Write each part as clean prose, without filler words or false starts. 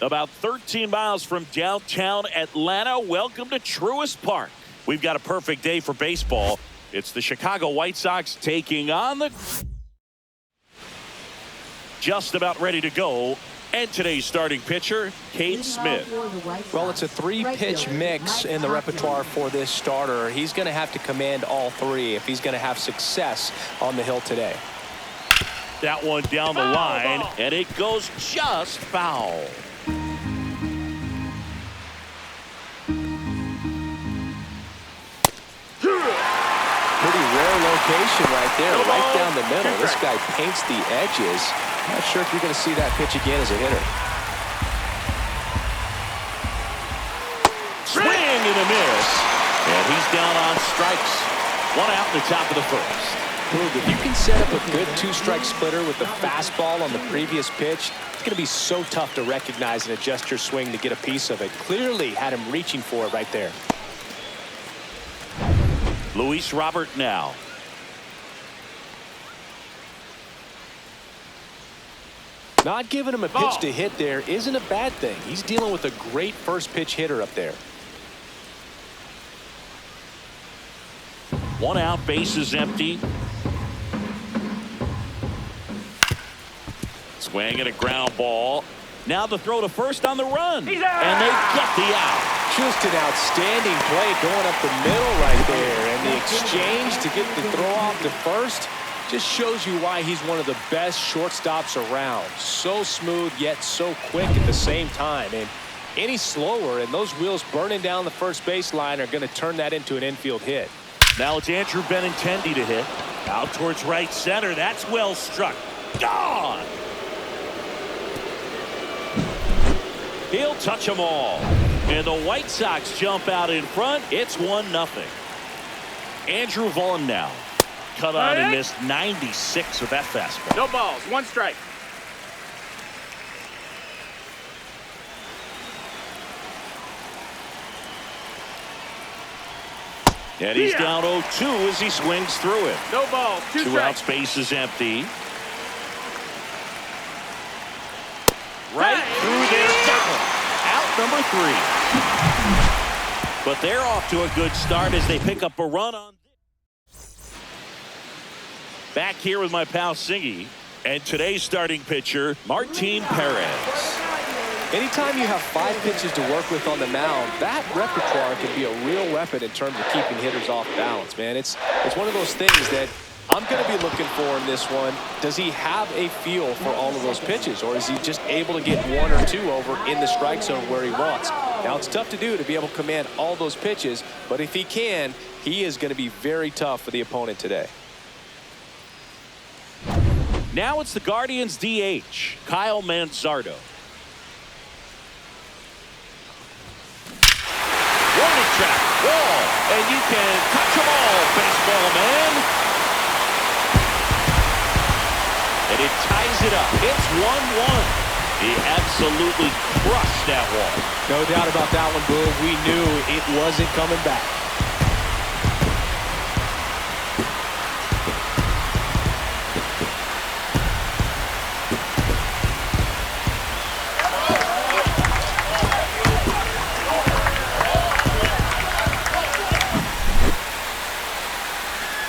About 13 miles from downtown Atlanta. Welcome to Truist Park. We've got a perfect day for baseball. It's the Chicago White Sox taking on the... Just about ready to go. And today's starting pitcher, Cade Smith. Well, it's a three-pitch mix in the repertoire for this starter. He's going to have to command all three if he's going to have success on the hill today. That one down the line, and it goes just foul. Pretty rare location right there, right down the middle. This guy paints the edges. Not sure if you're going to see that pitch again as a hitter. Swing and a miss. And he's down on strikes. One out in the top of the first. If you can set up a good two-strike splitter with the fastball on the previous pitch, it's going to be so tough to recognize and adjust your swing to get a piece of it. Clearly had him reaching for it right there. Luis Robert now. Not giving him a pitch to hit there isn't a bad thing. He's dealing with a great first pitch hitter up there. One out, bases empty. Swing and a ground ball. Now the throw to first on the run. And they get the out. Just an outstanding play going up the middle right there. And the exchange to get the throw off to first just shows you why he's one of the best shortstops around. So smooth yet so quick at the same time. And any slower and those wheels burning down the first baseline are going to turn that into an infield hit. Now it's Andrew Benintendi to hit. Out towards right center. That's well struck. Gone. He'll touch them all. And the White Sox jump out in front. It's 1-0. Andrew Vaughn now. Cut on and missed 96 with that fastball. No balls, one strike. And he's down 0-2 as he swings through it. No balls, two Two outs, bases empty. Right through their double. Out number 3. But they're off to a good start as they pick up a run on. Back here with my pal Singy. And today's starting pitcher, Martin Perez. Anytime you have 5 pitches to work with on the mound, that repertoire can be a real weapon in terms of keeping hitters off balance, man. It's one of those things that I'm going to be looking for in this one. Does he have a feel for all of those pitches, or is he just able to get 1 or 2 over in the strike zone where he wants? Now, it's tough to do to be able to command all those pitches, but if he can, he is going to be very tough for the opponent today. Now it's the Guardians DH, Kyle Manzardo. Warning track, wall, and you can touch them all, baseball man. And it ties it up. It's 1-1. He absolutely crushed that wall. No doubt about that one, Boom. We knew it wasn't coming back.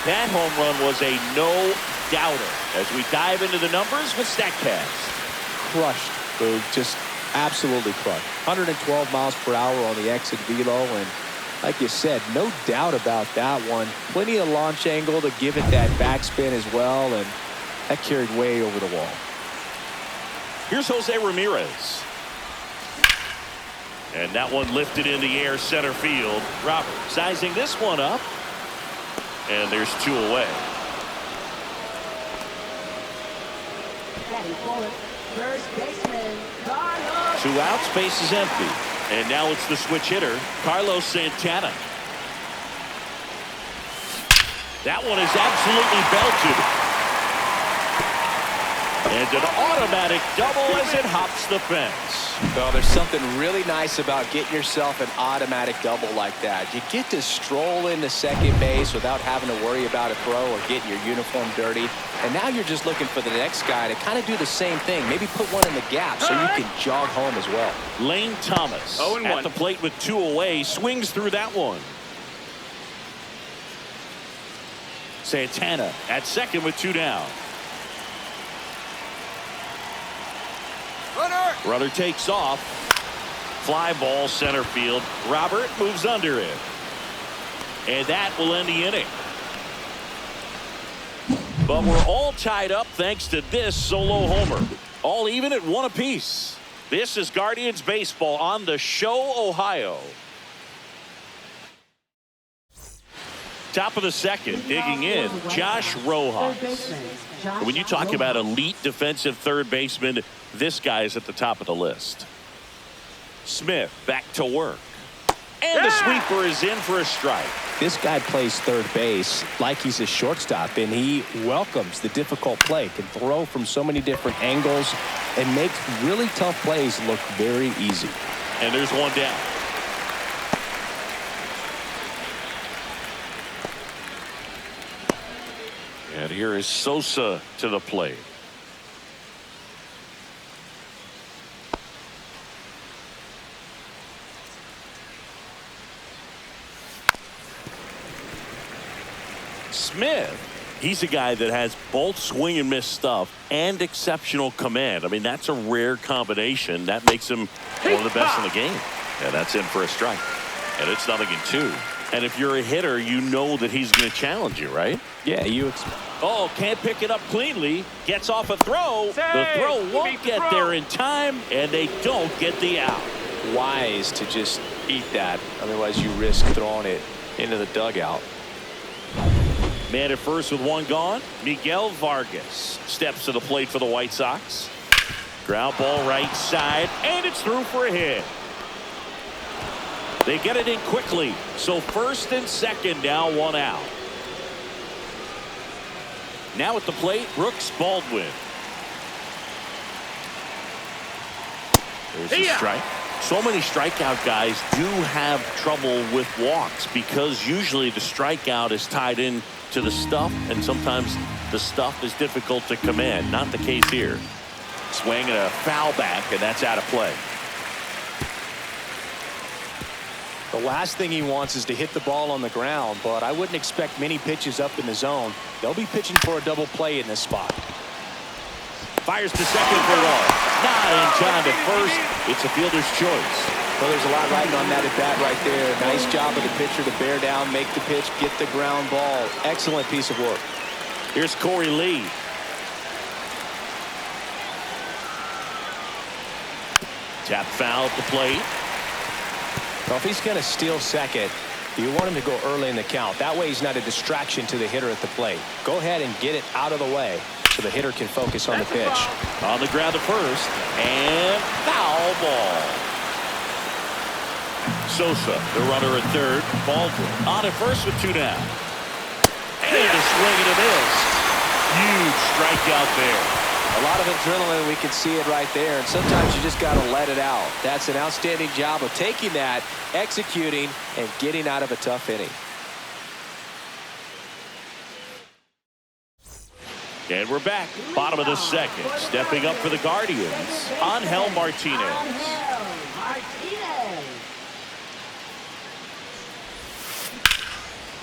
That home run was a no-doubter as we dive into the numbers with StatCast. Crushed, Boog. Just absolutely crushed. 112 miles per hour on the exit velo, and like you said, no doubt about that one. Plenty of launch angle to give it that backspin as well, and that carried way over the wall. Here's Jose Ramirez. And that one lifted in the air center field. Robert sizing this one up. And there's 2 away. First baseman, 2 outs, bases empty. And now it's the switch hitter, Carlos Santana. That one is absolutely belted. And an automatic double as it hops the fence. Well, there's something really nice about getting yourself an automatic double like that. You get to stroll into second base without having to worry about a throw or getting your uniform dirty. And now you're just looking for the next guy to kind of do the same thing. Maybe put one in the gap so you can jog home as well. Lane Thomas at the plate with 2 away, swings through that one. Santana at second with 2 down. Runner takes off. Fly ball center field. Robert moves under it. And that will end the inning. But we're all tied up thanks to this solo homer. All even at 1 apiece. This is Guardians baseball on the Show, Ohio. Top of the second, digging in, Josh Rojas. When you talk about elite defensive third baseman, this guy is at the top of the list. Smith back to work. And the sweeper is in for a strike. This guy plays third base like he's a shortstop, and he welcomes the difficult play, can throw from so many different angles, and makes really tough plays look very easy. And there's 1 down. And here is Sosa to the plate. Smith, he's a guy that has both swing and miss stuff and exceptional command. I mean, that's a rare combination. That makes him one of the best in the game. And that's in for a strike. And it's 0-2. And if you're a hitter, you know that he's going to challenge you, right? Yeah, Oh, can't pick it up cleanly. Gets off a throw. The throw won't get there in time, and they don't get the out. wise to just eat that. Otherwise, you risk throwing it into the dugout. Man at first with 1 gone. Miguel Vargas steps to the plate for the White Sox. Ground ball right side, and it's through for a hit. They get it in quickly. So first and second now, 1 out. Now at the plate, Brooks Baldwin. There's a strike. So many strikeout guys do have trouble with walks because usually the strikeout is tied in to the stuff, and sometimes the stuff is difficult to command. Not the case here. Swing and a foul back, and that's out of play. The last thing he wants is to hit the ball on the ground, but I wouldn't expect many pitches up in the zone. They'll be pitching for a double play in this spot. Fires to second for 1. Not in time to first. It's a fielder's choice. Well, there's a lot riding on that at bat right there. Nice job of the pitcher to bear down, make the pitch, get the ground ball. Excellent piece of work. Here's Corey Lee. Tap foul at the plate. Well, if he's going to steal second, you want him to go early in the count. That way he's not a distraction to the hitter at the plate. Go ahead and get it out of the way so the hitter can focus on the pitch. On the ground to first, and foul ball. Sosa, the runner at third. Baldwin on at first with 2 down. And a swing and a miss. Huge strikeout there. A lot of adrenaline, we can see it right there, and sometimes you just got to let it out. That's an outstanding job of taking that, executing, and getting out of a tough inning. And we're back. Bottom of the second. Stepping up for the Guardians, Angel Martinez.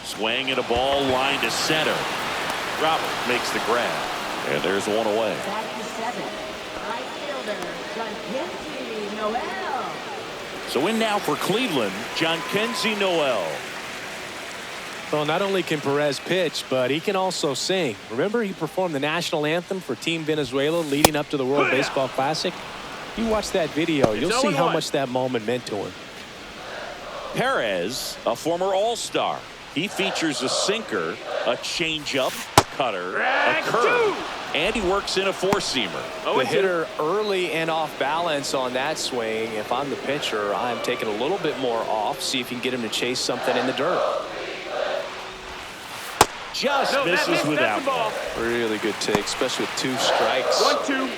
Swing and a ball line to center. Robert makes the grab. And there's 1 away. Back to 7. Right fielder, Jhonkensy Noel. So in now for Cleveland, Jhonkensy Noel. Well, not only can Perez pitch, but he can also sing. Remember, he performed the national anthem for Team Venezuela leading up to the World Baseball Classic? You watch that video, you'll see how much that moment meant to him. Perez, a former All-Star. He features a sinker, a changeup, cutter, a curve, and he works in a 4-seamer. The hitter early and off balance on that swing. If I'm the pitcher, I'm taking a little bit more off, see if you can get him to chase something in the dirt. Just misses with that ball. Really good take, especially with 2 strikes. 1-2.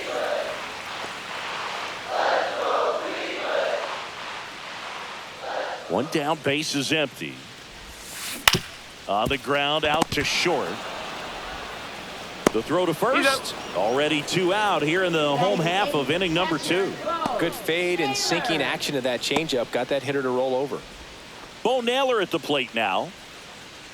One down, base is empty. On the ground, out to short. The throw to first. Already 2 out here in the home half of inning number 2. Good fade and sinking action of that changeup. Got that hitter to roll over. Bo Naylor at the plate now.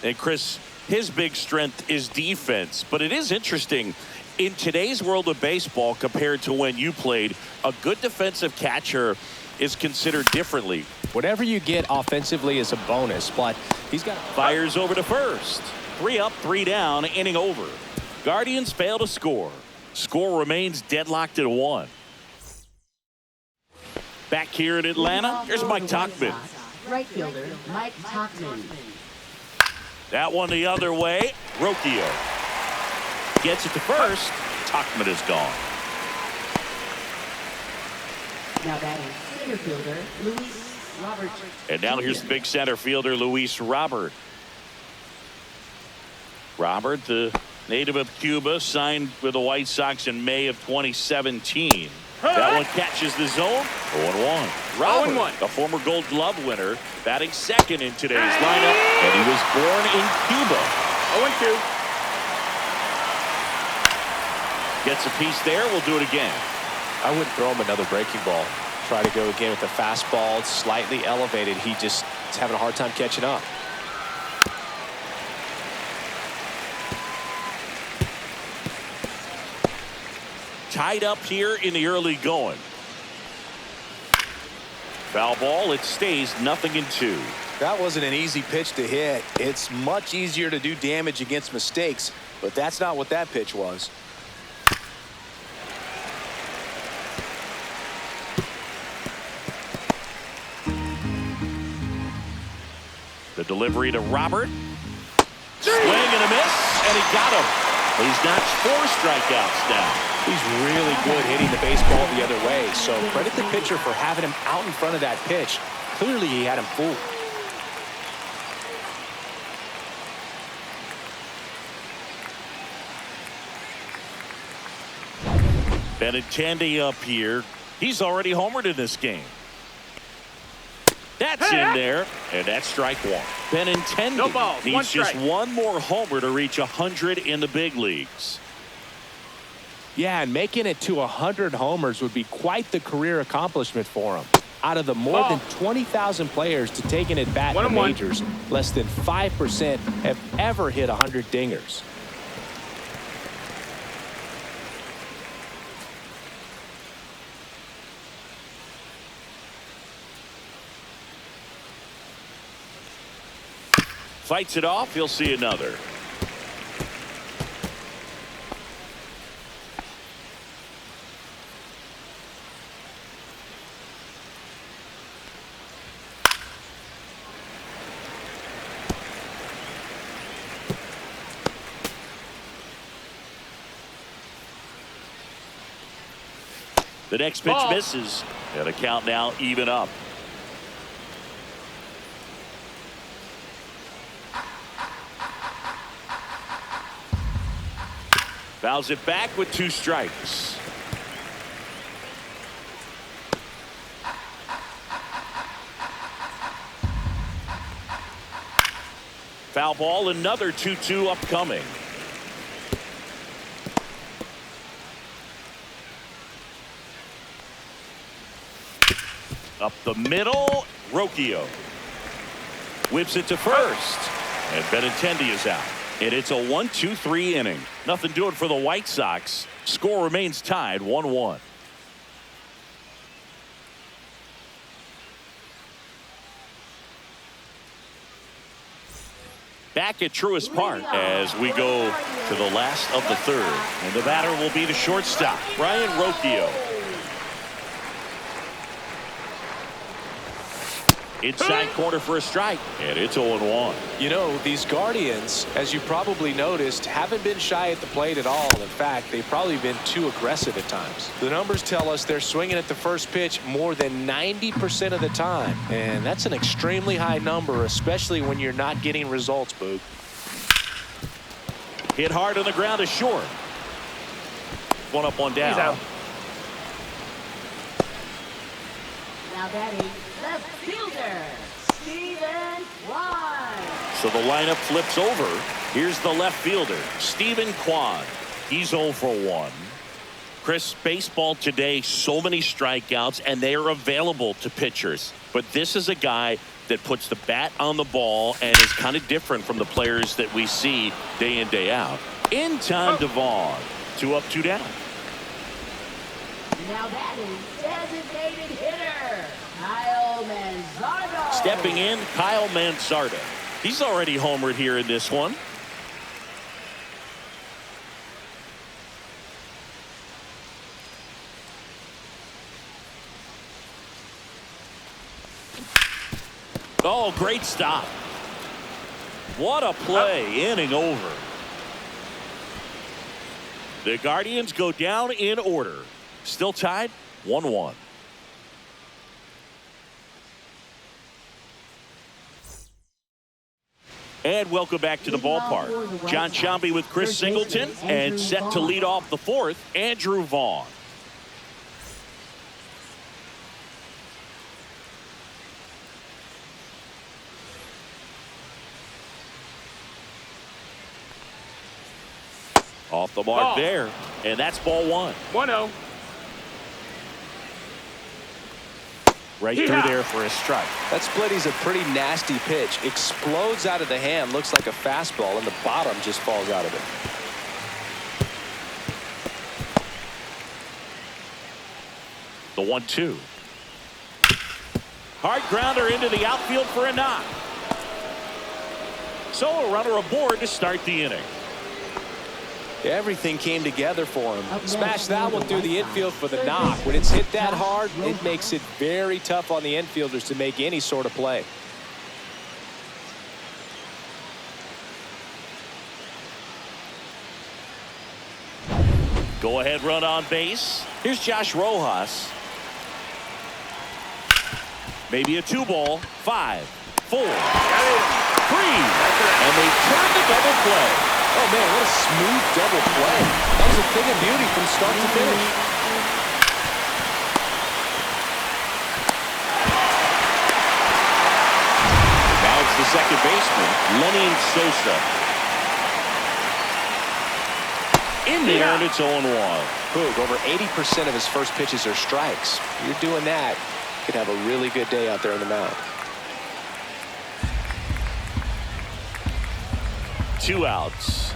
And Chris, his big strength is defense. But it is interesting, in today's world of baseball compared to when you played, a good defensive catcher is considered differently. Whatever you get offensively is a bonus, but he's got... Fires over to first. 3 up, 3 down, inning over. Guardians fail to score. Score remains deadlocked at 1. Back here in Atlanta, here's Mike Tauchman. Right fielder, Mike Tauchman. That one the other way. Rocchio gets it to first. Tauchman is gone. Now batting center fielder, Luis Robert. And now here's big center fielder Luis Robert. Robert, the native of Cuba, signed with the White Sox in May of 2017. That one catches the zone. 0-1. Robert, a former Gold Glove winner, batting second in today's lineup, and he was born in Cuba. 0-2. Gets a piece there. We'll do it again. I wouldn't throw him another breaking ball. Try to go again with the fastball, slightly elevated. He just is having a hard time catching up. Tied up here in the early going. Foul ball. It stays 0-2. That wasn't an easy pitch to hit. It's much easier to do damage against mistakes, but that's not what that pitch was. The delivery to Robert. Swing and a miss, and he got him. He's notched 4 strikeouts now. He's really good hitting the baseball the other way, so credit the pitcher for having him out in front of that pitch. Clearly he had him fooled. Benintendi up here. He's already homered in this game. That's in there, and that's strike 1. Benintendi No balls, one needs just strike. 1 more homer to reach 100 in the big leagues. Yeah, and making it to 100 homers would be quite the career accomplishment for him. Out of the more than 20,000 players to take an at-bat in the 1-1. majors, less than 5% have ever hit 100 dingers. Fights it off. He'll see another. The next pitch misses, and the count now even up. Fouls it back with 2 strikes. Foul ball, another 2-2 upcoming. Up the middle, Rocchio whips it to first, and Benintendi is out. And it's a 1-2-3 inning. Nothing doing for the White Sox. Score remains tied 1-1. Back at Truist Park as we go to the last of the 3rd. And the batter will be the shortstop, Brian Rocchio. Inside corner for a strike, and it's 0-1. You know, these Guardians, as you probably noticed, haven't been shy at the plate at all. In fact, they've probably been too aggressive at times. The numbers tell us they're swinging at the first pitch more than 90% of the time. And that's an extremely high number, especially when you're not getting results, Boog. Hit hard on the ground is short. One up, one down. He's out. Now batting, left fielder, Stephen Kwan. So the lineup flips over. Here's the left fielder, Stephen Kwan. He's 0 for 1. Chris, baseball today, so many strikeouts, and they are available to pitchers. But this is a guy that puts the bat on the ball and is kind of different from the players that we see day in, day out. In time to Vaughn. 2 up, 2 down. Now batting, designated hitter, Kyle Manzardo. Stepping in, Kyle Manzardo. He's already homered here in this one. Oh, great stop. What a play. Inning over. The Guardians go down in order. Still tied 1-1. And welcome back to the ballpark. John Sciambi with Chris Singleton, and set to lead off the fourth, Andrew Vaughn. Off the mark there, and that's ball 1. 1-0. Right through there for a strike. That splitty's a pretty nasty pitch. Explodes out of the hand, looks like a fastball, and the bottom just falls out of it. The 1-2. Hard grounder into the outfield for a knock. So a runner aboard to start the inning. Everything came together for him. Smashed that one through the infield for the knock. When it's hit that hard, it makes it very tough on the infielders to make any sort of play. Go ahead run on base. Here's Josh Rojas. Maybe a 2-ball. 5, 4, 3. And they turn the double play. Oh, man, what a smooth double play. That was a thing of beauty from start to finish. Now it's the second baseman, Lenny Sosa. In there, and it's 0-1. Boog, over 80% of his first pitches are strikes. You're doing that, you could have a really good day out there on the mound. 2 outs.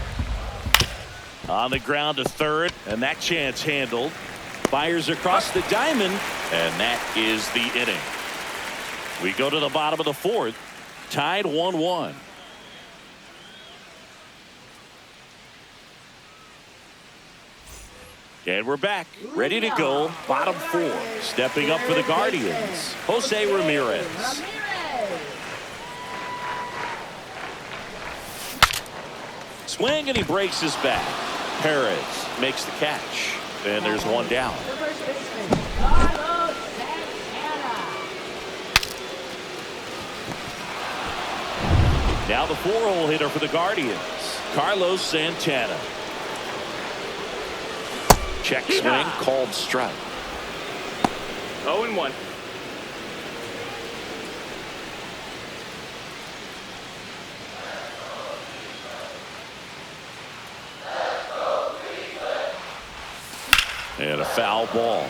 On the ground to third, and that chance handled. Fires across the diamond, and that is the inning. We go to the bottom of the fourth, tied 1-1. And we're back, ready to go. Bottom 4, stepping up for the Guardians, Jose Ramirez. Swing, and he breaks his back. Perez makes the catch, and there's 1 down. Now the 4-hole hitter for the Guardians, Carlos Santana. Check swing, called strike. 0-1. And a foul ball.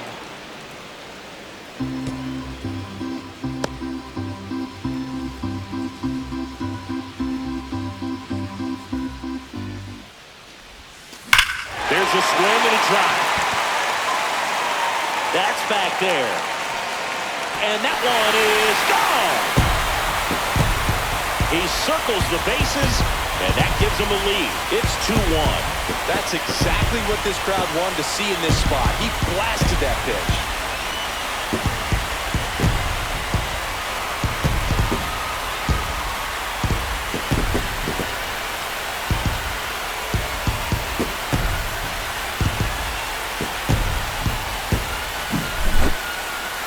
There's a swing and a drive. That's back there. And that one is gone. He circles the bases, and that gives him a lead. It's 2-1. That's exactly what this crowd wanted to see in this spot. He blasted that pitch.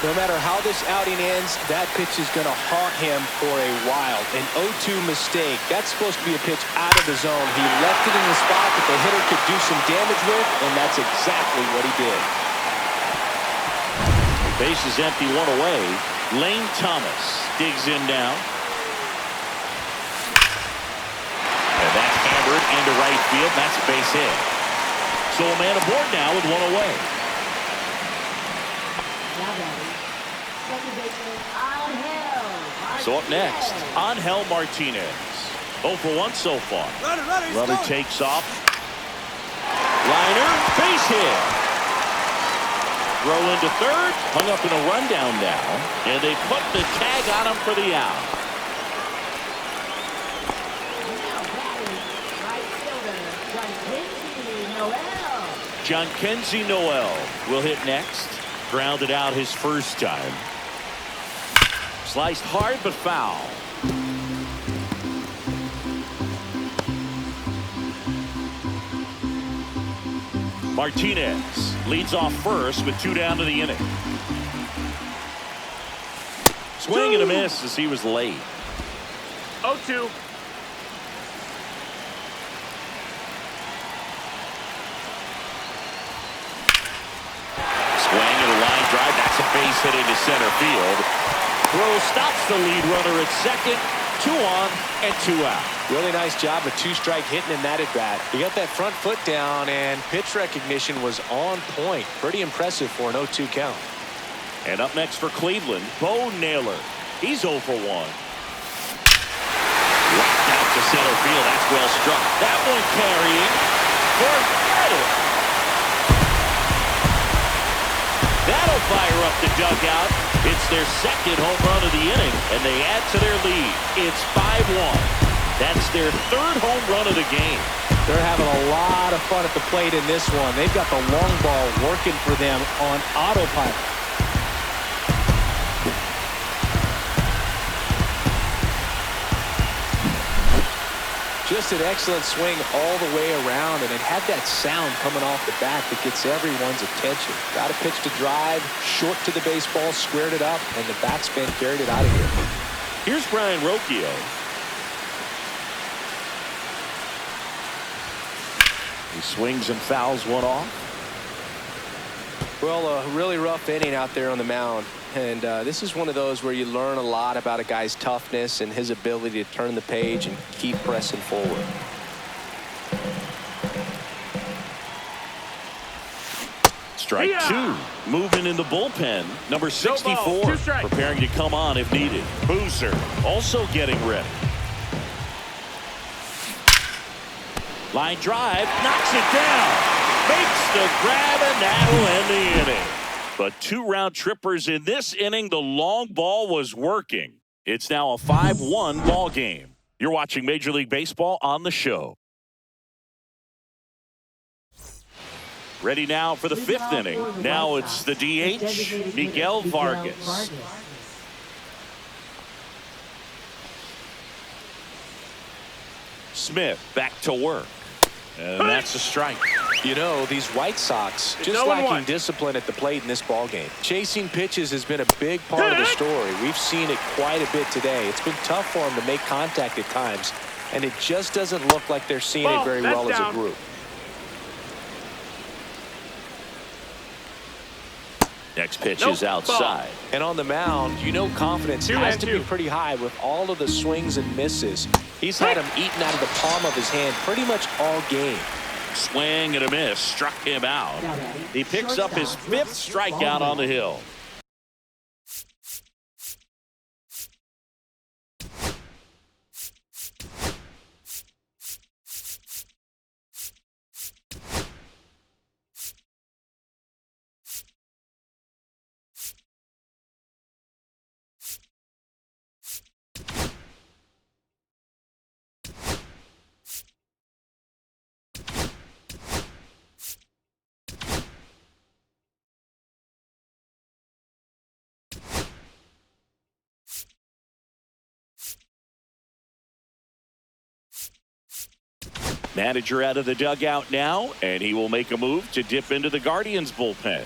No matter how this outing ends, that pitch is going to haunt him for a while. An 0-2 mistake. That's supposed to be a pitch out of the zone. He left it in the spot that the hitter could do some damage with, and that's exactly what he did. Base is empty, one away. Lane Thomas digs in now. And that's hammered into right field. That's a base hit. So a man aboard now with one away. So up next, Angel Martinez. 0 for 1 so far. Runner takes off. Liner, base hit. Throw into third, hung up in a rundown now, and they put the tag on him for the out. Jhonkensy Noel will hit next. Grounded out his first time. Sliced hard but foul. Martinez leads off first with 2 down to the inning. Swing and a miss as he was late. 0-2. Swing and a line drive. That's a base hit into center field. Throw stops the lead runner at second. 2 on and 2 out. Really nice job of 2-strike hitting in that at bat. He got that front foot down, and pitch recognition was on point. Pretty impressive for an 0-2 count. And up next for Cleveland, Bo Naylor. He's 0 for 1. Rocked out to center field. That's well struck. That one carrying. Forget it. That'll fire up the dugout. It's their second home run of the inning, and they add to their lead. It's 5-1. That's their 3rd home run of the game. They're having a lot of fun at the plate in this one. They've got the long ball working for them on autopilot. Just an excellent swing all the way around, and it had that sound coming off the bat that gets everyone's attention. Got a pitch to drive, short to the baseball, squared it up, and the backspin carried it out of here. Here's Brian Rocchio. He swings and fouls one off. Well, a really rough inning out there on the mound. And this is one of those where you learn a lot about a guy's toughness and his ability to turn the page and keep pressing forward. Strike 2. Moving in the bullpen. Number 64. Preparing to come on if needed. Boozer also getting ready. Line drive. Knocks it down. Makes the grab, and that'll end the inning. But 2 round trippers in this inning. The long ball was working. It's now a 5-1 ball game. You're watching Major League Baseball on the show. Ready now for the 5th inning. Now it's the DH, Miguel Vargas. Smith back to work. And that's a strike. You know, these White Sox just lacking discipline at the plate in this ballgame. Chasing pitches has been a big part of the story. We've seen it quite a bit today. It's been tough for them to make contact at times, and it just doesn't look like they're seeing it very well as a group. Next pitch is outside. And on the mound, you know confidence has to be pretty high with all of the swings and misses. He's had them eaten out of the palm of his hand pretty much all game. Swing and a miss. Struck him out. He picks up his 5th strikeout on the hill. Manager out of the dugout now, and he will make a move to dip into the Guardians bullpen.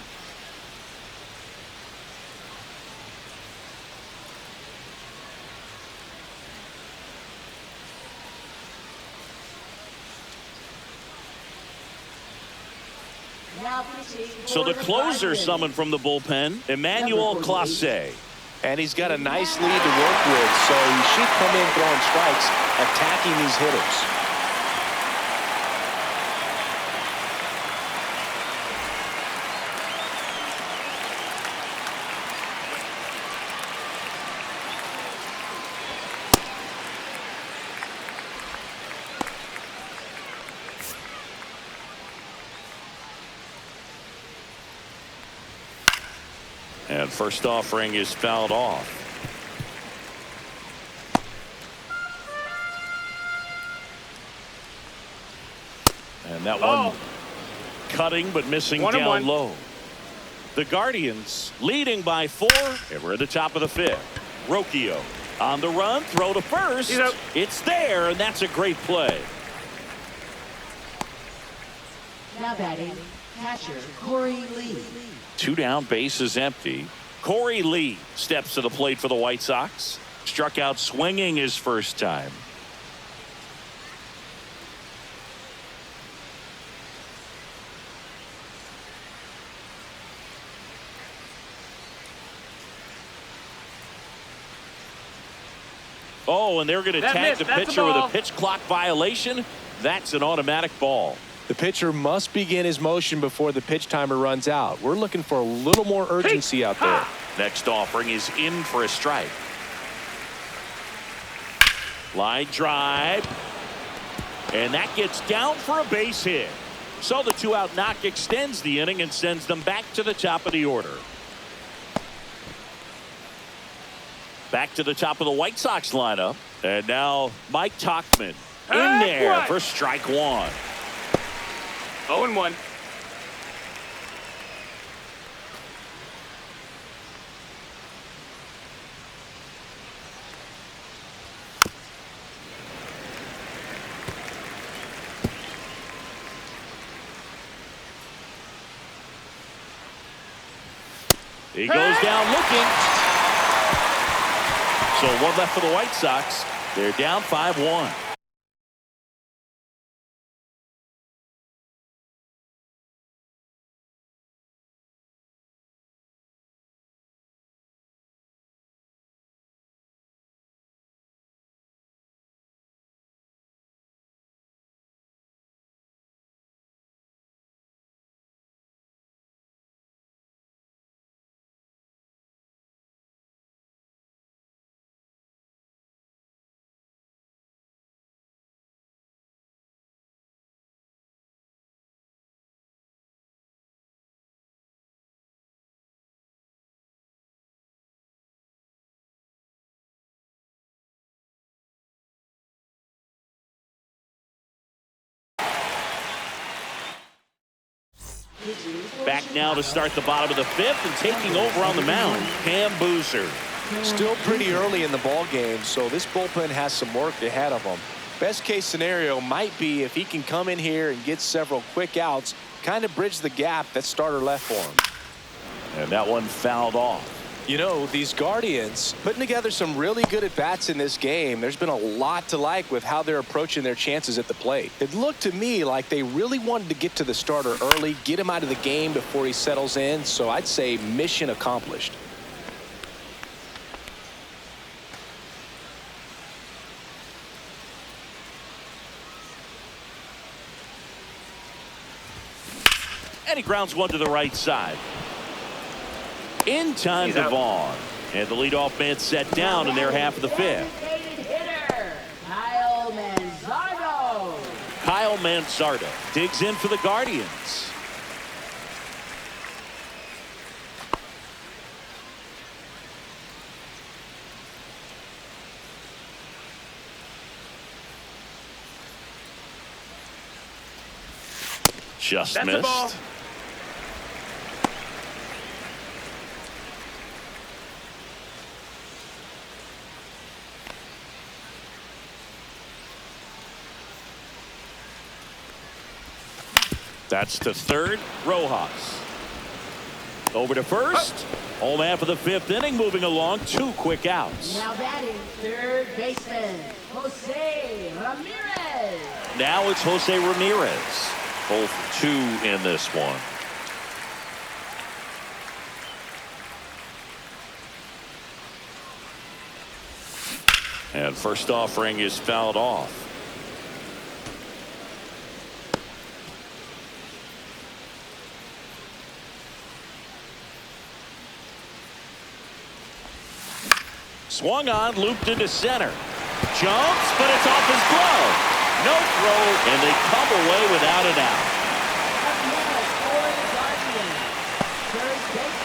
Now pitching So for the closer Padres. summoned from the bullpen, Emmanuel Clase. And he's got a nice lead to work with, so he should come in throwing strikes, attacking these hitters. And first offering is fouled off. And that one cutting but missing One and down one. low. The Guardians leading by 4, and we're at the top of the 5th. Rocchio on the run, throw to first. He's out. It's there, and that's a great play. Now batting, catcher Corey Lee. 2 down, base is empty. Corey Lee steps to the plate for the White Sox. Struck out swinging his first time. Oh, and they're going to That tag missed. the That's a pitcher with a ball. pitch clock violation. That's an automatic ball. The pitcher must begin his motion before the pitch timer runs out. We're looking for a little more urgency out there. Next offering is in for a strike. Line drive. And that gets down for a base hit. So the 2-out knock extends the inning and sends them back to the top of the order. Back to the top of the White Sox lineup. And now Mike Tauchman in there for strike 1. 0-1. He goes down looking. So 1 left for the White Sox. They're down 5-1. Back now to start the bottom of the 5th and taking over on the mound, Cam Boozer. Still pretty early in the ball game, so this bullpen has some work ahead of them. Best case scenario might be if he can come in here and get several quick outs, kind of bridge the gap that starter left for him. And that one fouled off. You know, these Guardians putting together some really good at-bats in this game. There's been a lot to like with how they're approaching their chances at the plate. It looked to me like they really wanted to get to the starter early, get him out of the game before he settles in, so I'd say mission accomplished. And he grounds one to the right side. In time He's to out. Vaughn. And the leadoff man set down in their half of the 5th. Designated hitter, Kyle Manzardo. Kyle Manzardo digs in for the Guardians. Just That's a ball. missed. That's to third. Rojas. Over to first. Home half of the 5th inning, moving along. 2 quick outs. Now batting, third baseman, Jose Ramirez. Now it's Jose Ramirez. 0 for 2 in this one. And first offering is fouled off. Swung on, looped into center. Jumps, but it's off his glove. No throw, and they come away without an out.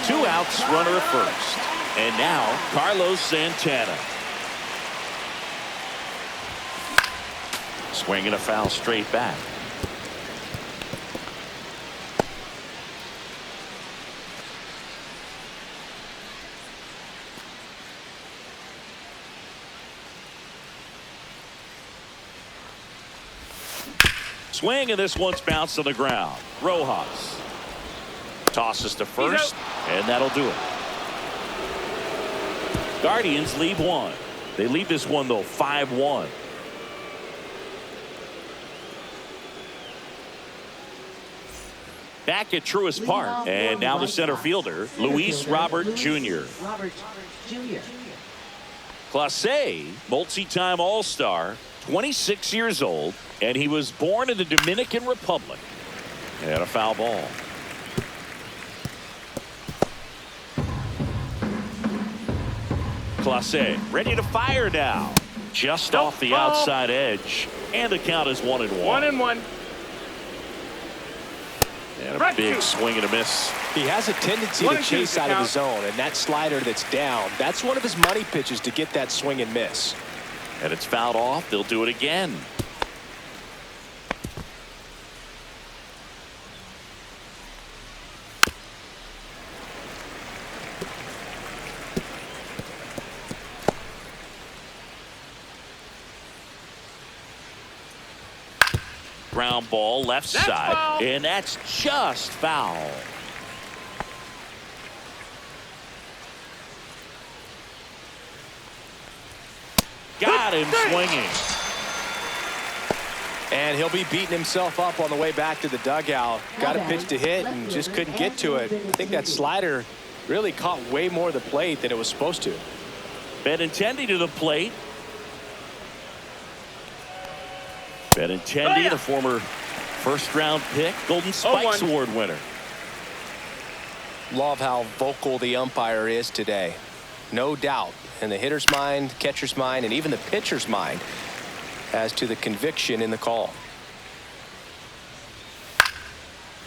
2 outs, runner at first. And now, Carlos Santana. Swinging a foul straight back. Swing, and this one's bounced on the ground. Rojas tosses to first, and that'll do it. Guardians lead 1. They lead this one, though, 5-1. Back at Truist Park, and now the center fielder, Luis Robert Jr. Clase, multi-time All-Star, 26 years old, and he was born in the Dominican Republic. And a foul ball. Clase ready to fire now. Just off the outside edge, and the count is 1-1. 1-1. And a big swing and a miss. He has a tendency to chase out of the zone, and that slider that's down, that's one of his money pitches to get that swing and miss. And it's fouled off. They'll do it again. Ground ball left side, foul. And that's just foul. Got him swinging. And he'll be beating himself up on the way back to the dugout. Got a pitch to hit and just couldn't get to it. I think that slider really caught way more of the plate than it was supposed to. Benintendi to the plate. Benintendi, the former first-round pick, Golden Spikes Award winner. Love how vocal the umpire is today. No doubt in the hitter's mind, catcher's mind, and even the pitcher's mind as to the conviction in the call.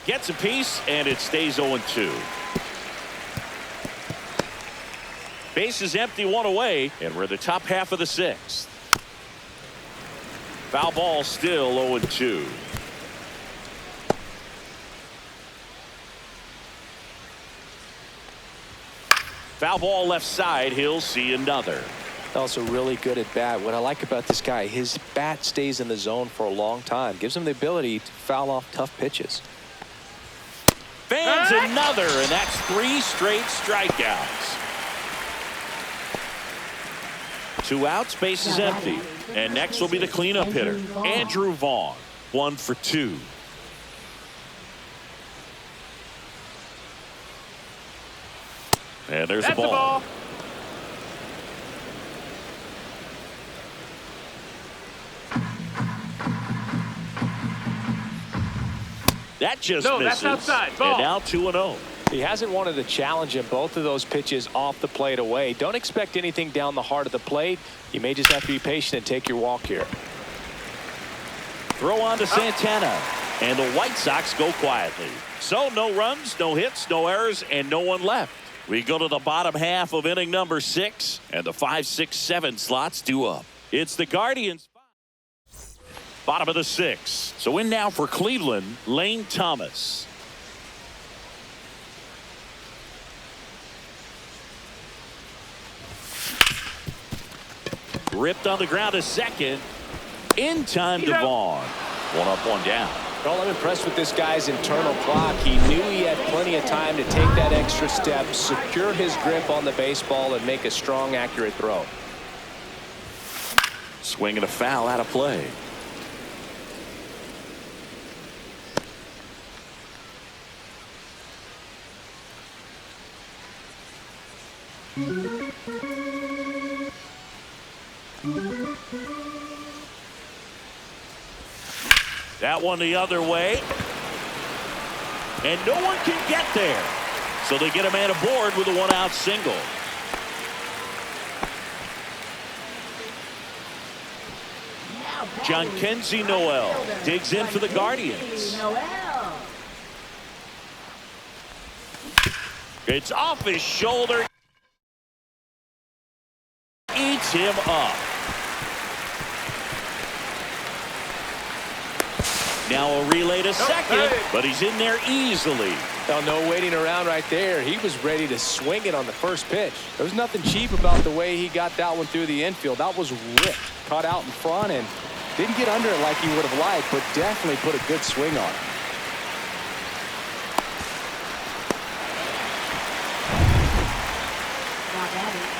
Gets a piece, and it stays 0-2. Base is empty, 1 away, and we're in the top half of the 6th. Foul ball, still 0-2. Foul ball left side. He'll see another. Also really good at bat. What I like about this guy, his bat stays in the zone for a long time. Gives him the ability to foul off tough pitches. Fans another, and that's 3 straight strikeouts. 2 outs, base is empty. And next will be the cleanup hitter, Andrew Vaughn. 1 for 2. And there's the ball. That just misses. That's outside. Ball. And now 2-0. He hasn't wanted to challenge him. Both of those pitches off the plate away. Don't expect anything down the heart of the plate. You may just have to be patient and take your walk here. Throw on to Santana. And the White Sox go quietly. So no runs, no hits, no errors, and no one left. We go to the bottom half of inning number 6, and the 5, 6, 7 slots due up. It's the Guardians. Bottom of the 6. So in now for Cleveland, Lane Thomas. Ripped on the ground to second. In time to Vaughn. 1 up, 1 down. Well, I'm impressed with this guy's internal clock. He knew he had plenty of time to take that extra step, secure his grip on the baseball, and make a strong, accurate throw. Swinging a foul out of play. That one the other way. And no one can get there. So they get a man aboard with a one-out single. John Kenzie Noel digs in for the Guardians. It's off his shoulder. Eats him up. Now a relay to second, but he's in there easily. Well, no waiting around right there. He was ready to swing it on the first pitch. There was nothing cheap about the way he got that one through the infield. That was ripped. Caught out in front and didn't get under it like he would have liked, but definitely put a good swing on it.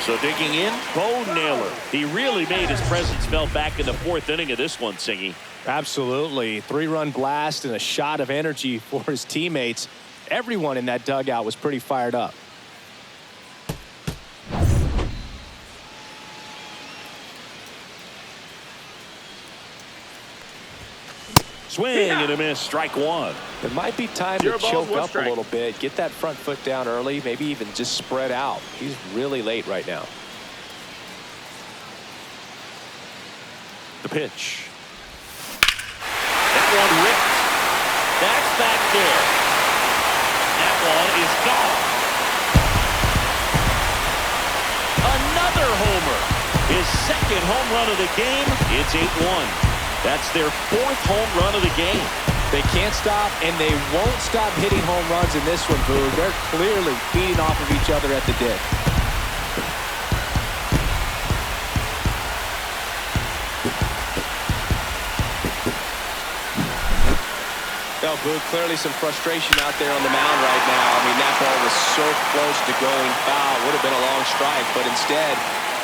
So digging in, Bo Naylor. He really made his presence felt back in the fourth inning of this one, Singy. Absolutely. 3-run blast and a shot of energy for his teammates. Everyone in that dugout was pretty fired up. Swing and a miss, strike one. It might be time to choke up a little bit, get that front foot down early, maybe even just spread out. He's really late right now. The pitch. That one ripped. That's back there. That one is gone. Another homer. His second home run of the game. It's 8-1. That's their fourth home run of the game. They can't stop, and they won't stop hitting home runs in this one, Boo. They're clearly feeding off of each other at the dip. Well, Boo, clearly some frustration out there on the mound right now. I mean, that ball was so close to going foul. Would have been a long strike, but instead,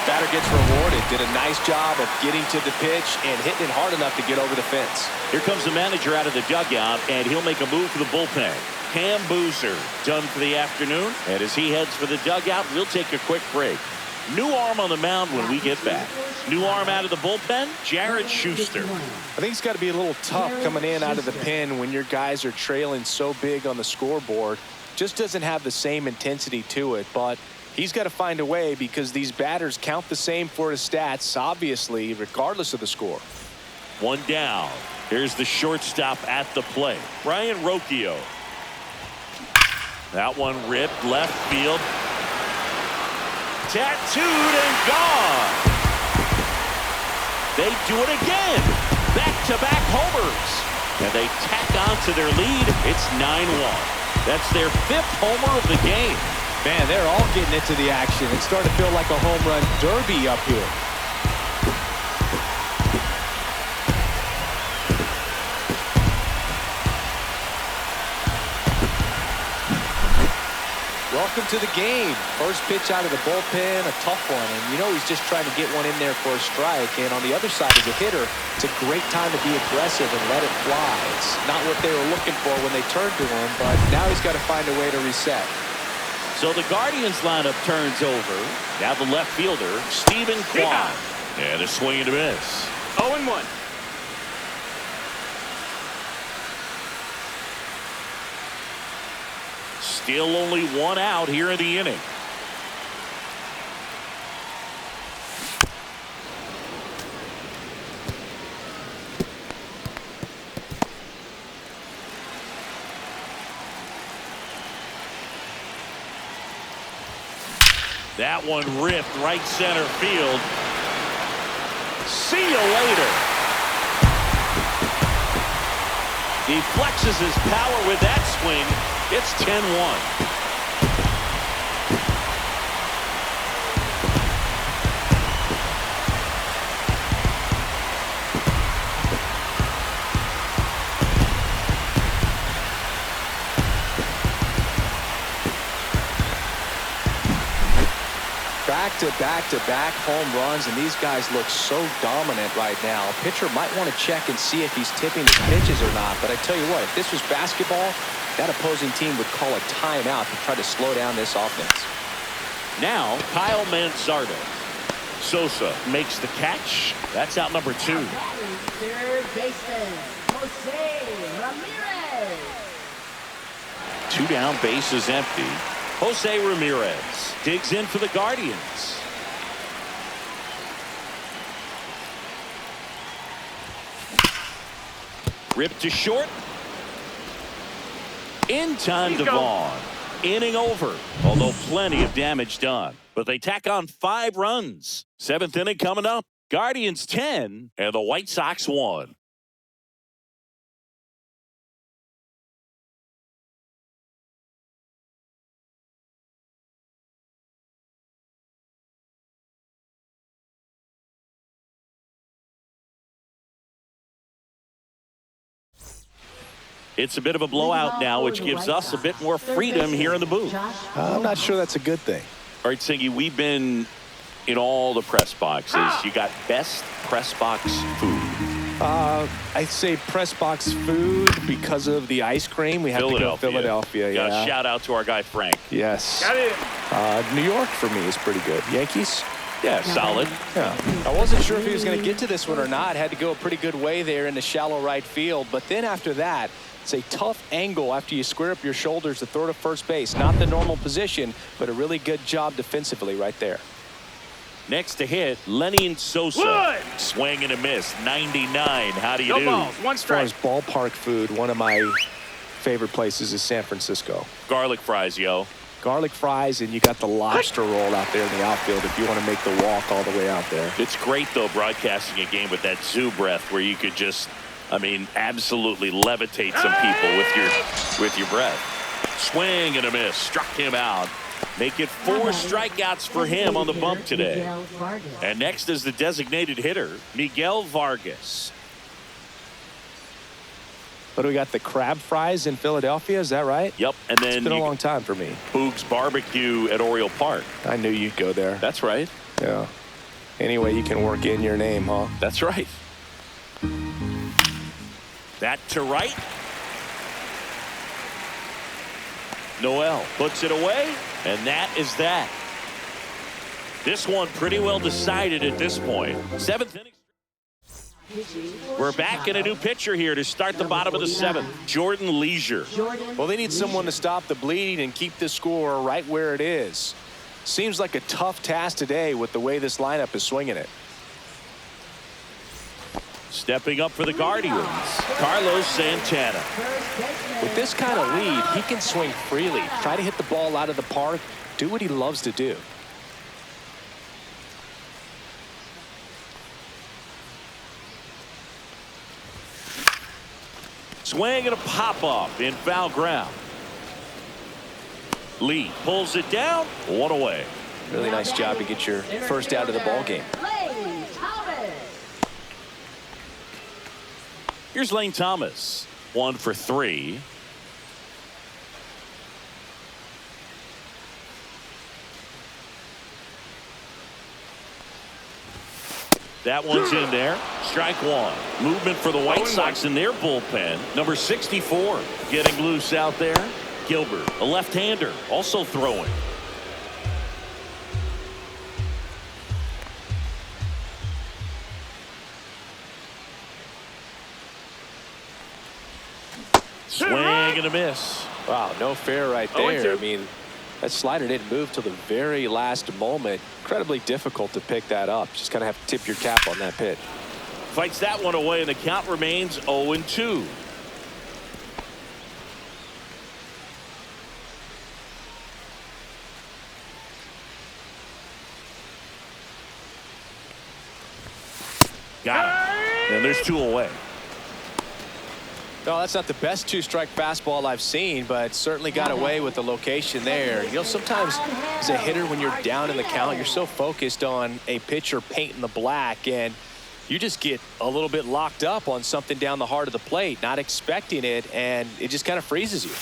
batter gets rewarded. Did a nice job of getting to the pitch and hitting it hard enough to get over the fence. Here comes the manager out of the dugout, and he'll make a move for the bullpen. Cam Boozer done for the afternoon, and as he heads for the dugout, we'll take a quick break. New arm on the mound when we get back. New arm out of the bullpen, Jared Schuster. I think it's got to be a little tough coming in out of the pen when your guys are trailing so big on the scoreboard. Just doesn't have the same intensity to it, but he's got to find a way because these batters count the same for his stats, obviously, regardless of the score. One down. Here's the shortstop at the plate, Brian Rocchio. That one ripped left field. Tattooed and gone. They do it again. Back-to-back homers. And they tack on to their lead. It's 9-1. That's their fifth homer of the game. Man, they're all getting into the action. It's starting to feel like a home run derby up here. Welcome to the game. First pitch out of the bullpen, a tough one. And you know he's just trying to get one in there for a strike. And on the other side as a hitter, it's a great time to be aggressive and let it fly. It's not what they were looking for when they turned to him, but now he's got to find a way to reset. So the Guardians lineup turns over. Now the left fielder, Stephen Kwan. And a swing and a miss. 0-1. Still only one out here in the inning. That one ripped right center field. See you later. He flexes his power with that swing. It's 10-1. Back-to-back home runs, and these guys look so dominant right now. A pitcher might want to check and see if he's tipping his pitches or not, but I tell you what, if this was basketball, that opposing team would call a timeout to try to slow down this offense. Now, Kyle Manzardo. Sosa makes the catch. That's out number 2. Batting third baseman, Jose Ramirez. 2 down, bases empty. Jose Ramirez digs in for the Guardians. Ripped to short. In time to Vaughn. Inning over, although plenty of damage done. But they tack on 5 runs. 7th inning coming up. Guardians 10 and the White Sox 1. It's a bit of a blowout now, which gives us a bit more freedom here in the booth. I'm not sure that's a good thing. All right, Singy, we've been in all the press boxes. You got best press box food. I'd say press box food because of the ice cream. We have to go Philadelphia. Yeah. Shout out to our guy Frank. Yes. Got it. New York for me is pretty good. Yankees? Yeah, solid. Yeah. I wasn't sure if he was going to get to this one or not. Had to go a pretty good way there in the shallow right field. But then after that, it's a tough angle after you square up your shoulders to throw to first base. Not the normal position, but a really good job defensively right there. Next to hit, Lenny Sosa. Wood. Swing and a miss. 99. How do you No do? balls. 1 As far as strike. ballpark food, one of my favorite places is San Francisco. Garlic fries, yo. Garlic fries, and you got the lobster roll out there in the outfield if you want to make the walk all the way out there. It's great, though, broadcasting a game with that zoo breath where you could just, I mean, absolutely levitate some people with your breath. Swing and a miss. Struck him out. Make it 4 strikeouts for him on the bump today. And next is the designated hitter, Miguel Vargas. What do we got? The crab fries in Philadelphia, is that right? Yep, and then It's been a long time for me. Boog's Barbecue at Oriole Park. I knew you'd go there. That's right. Yeah. Anyway, you can work in your name, huh? That's right. That to right. Noel puts it away, and that is that. This one pretty well decided at this point. 7th inning. We're back in a new pitcher here to start the bottom of the 7th. Jordan Leisure. Well, they need someone to stop the bleeding and keep the score right where it is. Seems like a tough task today with the way this lineup is swinging it. Stepping up for the Guardians, Carlos Santana. With this kind of lead, he can swing freely, try to hit the ball out of the park, do what he loves to do. Swing and a pop-up in foul ground. Lee pulls it down, 1 away. Really nice job to get your first out of the ball game. Here's Lane Thomas, 1 for 3. That one's in there. Strike 1. Movement for the White Sox in their bullpen. Number 64 getting loose out there. Gilbert, a left-hander, also throwing. Swing and a miss. Wow, no fair right 0-2. there. I mean, that slider didn't move till the very last moment. Incredibly difficult to pick that up. Just kind of have to tip your cap on that pitch. Fights that one away, and the count remains 0-2. Got him. And there's 2 away. No, that's not the best 2-strike fastball I've seen, but certainly got away with the location there. You know, sometimes as a hitter, when you're down in the count, you're so focused on a pitcher painting the black, and you just get a little bit locked up on something down the heart of the plate, not expecting it, and it just kind of freezes you.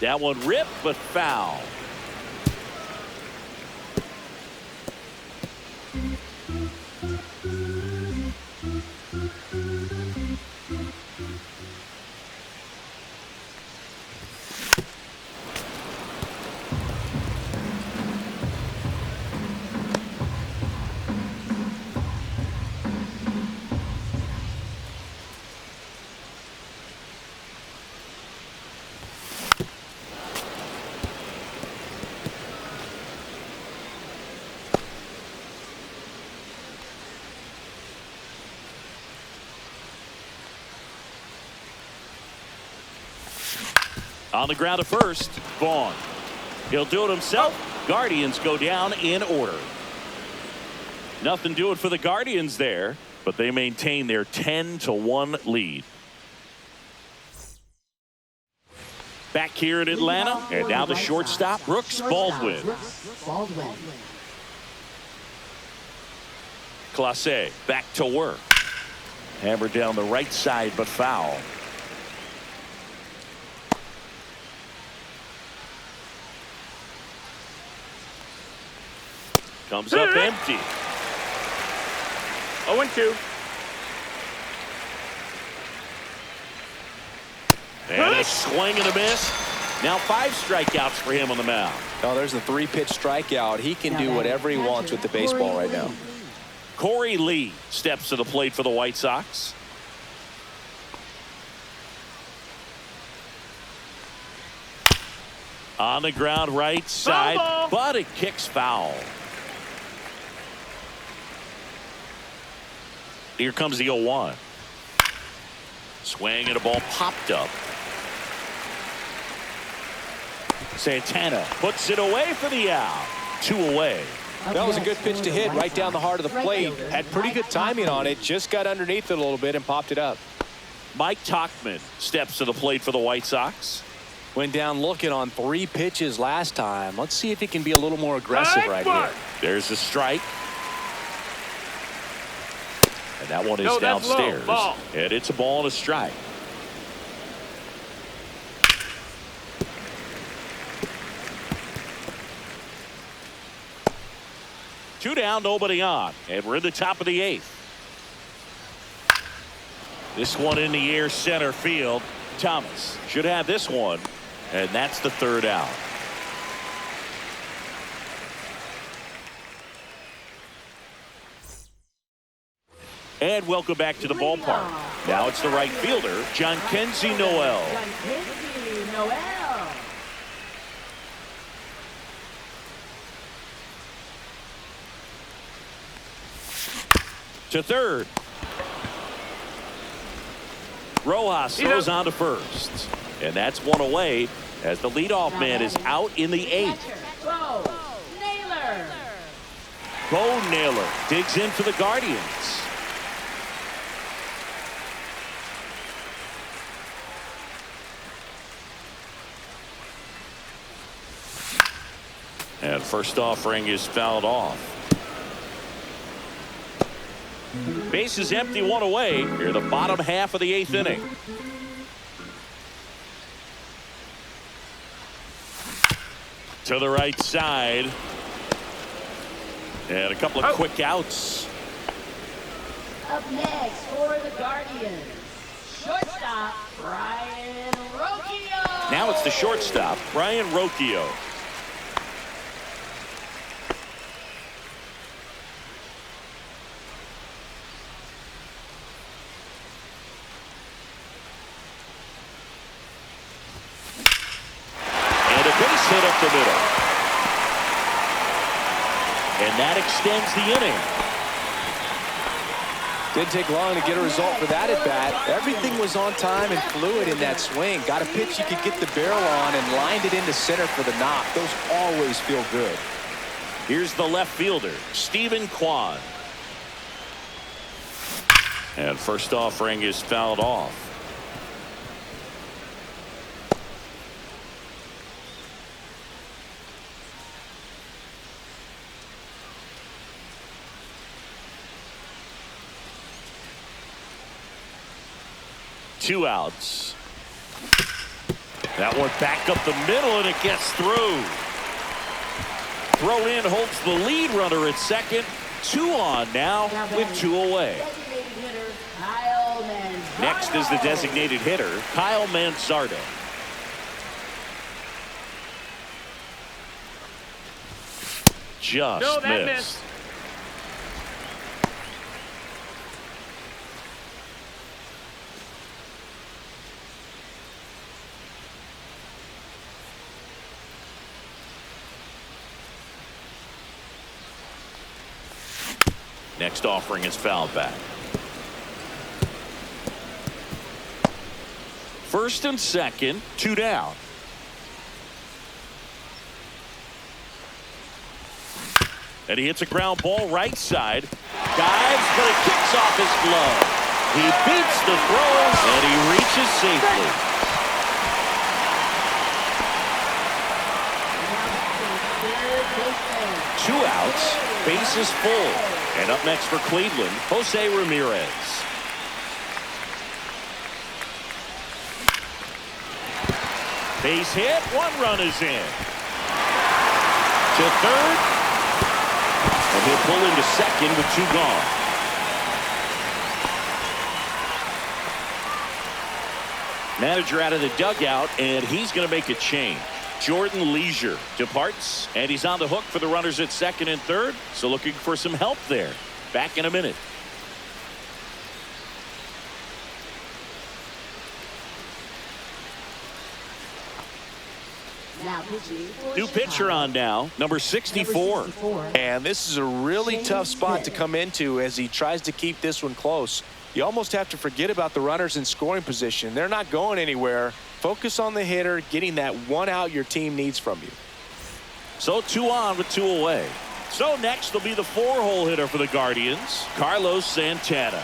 That one ripped, but foul. On the ground at first, Vaughn. He'll do it himself. Guardians go down in order. Nothing doing for the Guardians there, but they maintain their 10-1 lead. Back here in Atlanta, and now the shortstop, Brooks Baldwin. Clase back to work. Hammered down the right side, but foul. Comes up empty. 0-2. And a swing and a miss. Now 5 strikeouts for him on the mound. Oh, there's a 3-pitch strikeout. He can do whatever he wants with the baseball right now. Corey Lee steps to the plate for the White Sox. On the ground right side, but it kicks foul. Here comes the 0-1. Swing and a ball popped up. Santana puts it away for the out. 2 away. That was a good pitch to hit right down the heart of the plate. Had pretty good timing on it. Just got underneath it a little bit and popped it up. Mike Tauchman steps to the plate for the White Sox. Went down looking on 3 pitches last time. Let's see if he can be a little more aggressive right here. There's a strike. And that one is No, that's downstairs. low. Ball. And it's a ball and a strike. Two down, nobody on. And we're in the top of the 8th. This one in the air center field. Thomas should have this one. And that's the 3rd out. And welcome back to the ballpark. Now it's the right fielder, John Kenzie Noel. To third. Rojas throws on to first. And that's one away as the leadoff man is out in the 8th. Bo Naylor digs in for the Guardians. And first offering is fouled off. Base is empty, 1 away. Here the bottom half of the 8th inning. To the right side. And a couple of quick outs. Up next for the Guardians, shortstop Brian Rocchio. Now it's the shortstop, Brian Rocchio. Hit up the middle. And that extends the inning. Didn't take long to get a result for that at bat. Everything was on time and fluid in that swing. Got a pitch you could get the barrel on and lined it into center for the knock. Those always feel good. Here's the left fielder, Stephen Kwan. And first offering is fouled off. Two outs. That one back up the middle and it gets through. Throw in holds the lead runner at second. 2 on now with 2 away. Next is the designated hitter, Kyle Mansardo. Just missed. Next offering is fouled back. First and second, 2 down. And he hits a ground ball right side. Dives, but it kicks off his glove. He beats the throw, and he reaches safely. Two outs, bases full. And up next for Cleveland, Jose Ramirez. Base hit, one run is in. To third, and he'll pull into second with two gone. Manager out of the dugout, and he's going to make a change. Jordan Leisure departs, and he's on the hook for the runners at second and third, so looking for some help there. Back in a minute. New pitcher on now, number 64. And this is a really tough spot to come into as he tries to keep this one close. You almost have to forget about the runners in scoring position. They're not going anywhere. Focus on the hitter, getting that one out your team needs from you. So 2 on with 2 away. So next will be the 4-hole hitter for the Guardians, Carlos Santana.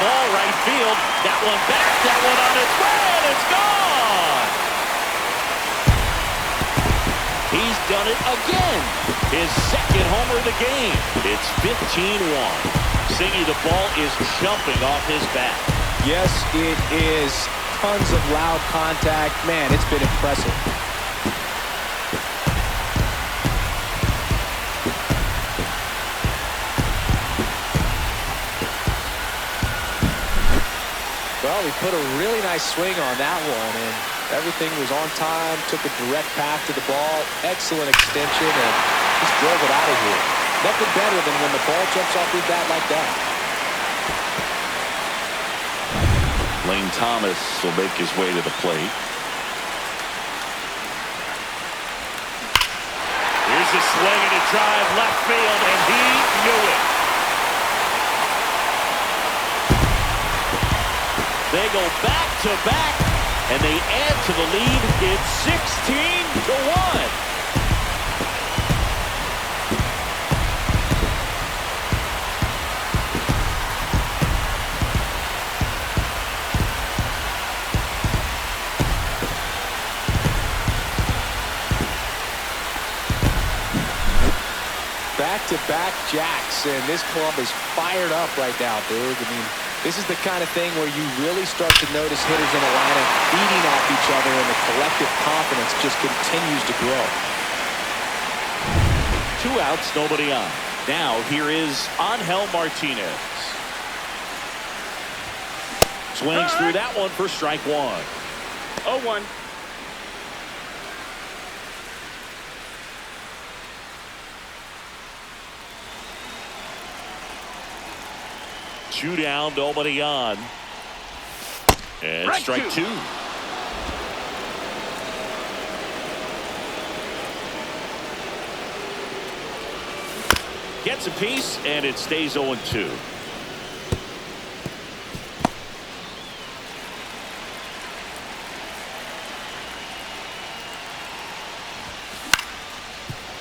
Ball right field. That one back. That one on its way. And it's gone. He's done it again. His second homer of the game. It's 15-1. Singy, the ball is jumping off his bat. Yes, it is. Tons of loud contact. Man, it's been impressive. Well, he put a really nice swing on that one, and everything was on time, took a direct path to the ball, excellent extension, and just drove it out of here. Nothing better than when the ball jumps off your bat like that. Lane Thomas will make his way to the plate. Here's a swing and a drive left field, and he knew it. They go back-to-back, and they add to the lead. It's 16-1. Back-to-back jacks, and this club is fired up right now, dude. I mean, this is the kind of thing where you really start to notice hitters in a lineup feeding off each other, and the collective confidence just continues to grow. 2 outs, nobody on. Now here is Angel Martinez. Swings through that one for strike 1. 0-1. Two down, nobody on. And strike 2. Gets a piece, and it stays 0-2.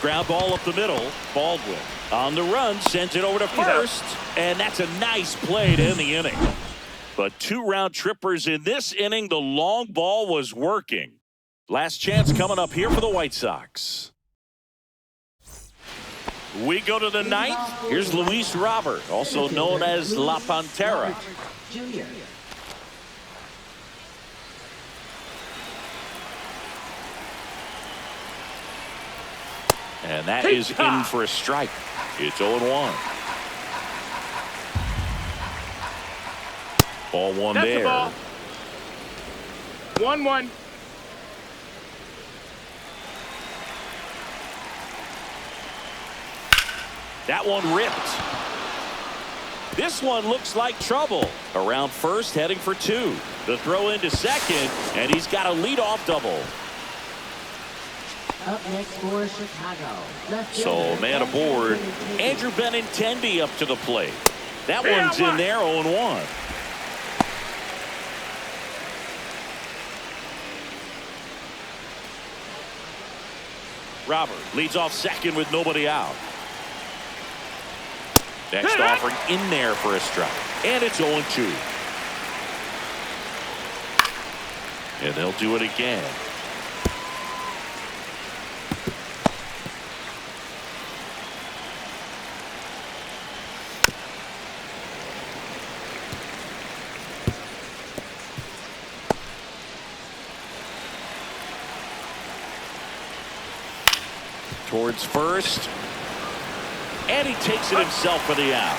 Ground ball up the middle. Baldwin on the run, sends it over to first, and that's a nice play to end the inning. But 2 round trippers in this inning. The long ball was working. Last chance coming up here for the White Sox. We go to the 9th. Here's Luis Robert, also known as La Pantera. Junior. And that is in for a strike. It's 0-1. Ball one That's there. the ball. 1-1. That one ripped. This one looks like trouble. Around first, heading for 2. The throw into second, and he's got a leadoff double. Up next for Chicago. Left So fielder, man aboard. Benintendi. Andrew Benintendi up to the plate. That one's in there, 0-1. Robert leads off second with nobody out. Next offering in there for a strike. And it's 0-2. And they'll do it again. Towards first. And he takes it himself for the out.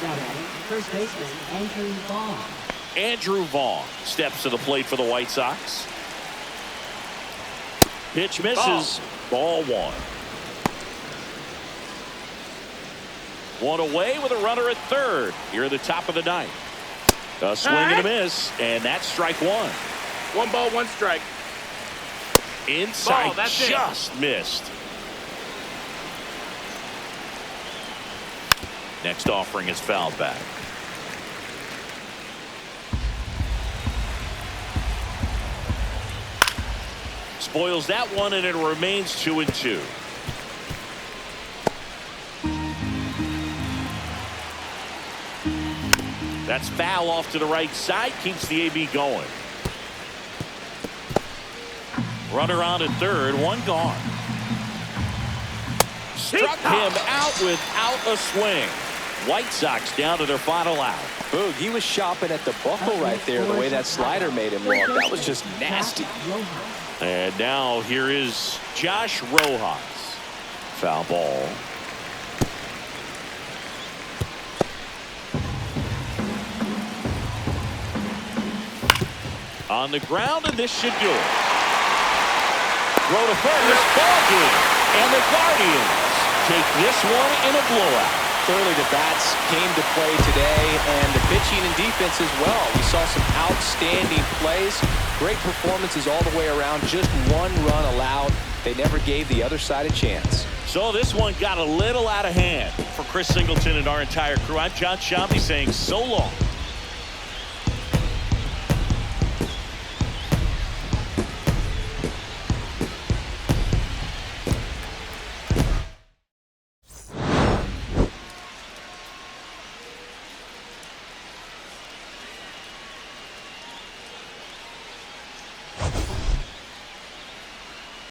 Now batting, first baseman Andrew Vaughn. Andrew Vaughn steps to the plate for the White Sox. Pitch misses. Ball 1. One away with a runner at third. Here at the top of the ninth. A swing and a miss, and that's strike 1. 1 ball, 1 strike. Inside, that's just missed. Next offering is fouled back. Spoils that one, and it remains 2-2. That's foul off to the right side, keeps the AB going. Runner on at third, 1 gone. Struck him out without a swing. White Sox down to their final out. Boog, he was shopping at the buckle right there, the way that slider made him walk. That was just nasty. And now here is Josh Rojas. Foul ball. On the ground, and this should do it. Throw to first, ball game. And the Guardians take this one in a blowout. Clearly the bats came to play today, and the pitching and defense as well. We saw some outstanding plays, great performances all the way around. Just 1 run allowed. They never gave the other side a chance. So this one got a little out of hand. For Chris Singleton and our entire crew, I'm John Shambi saying so long.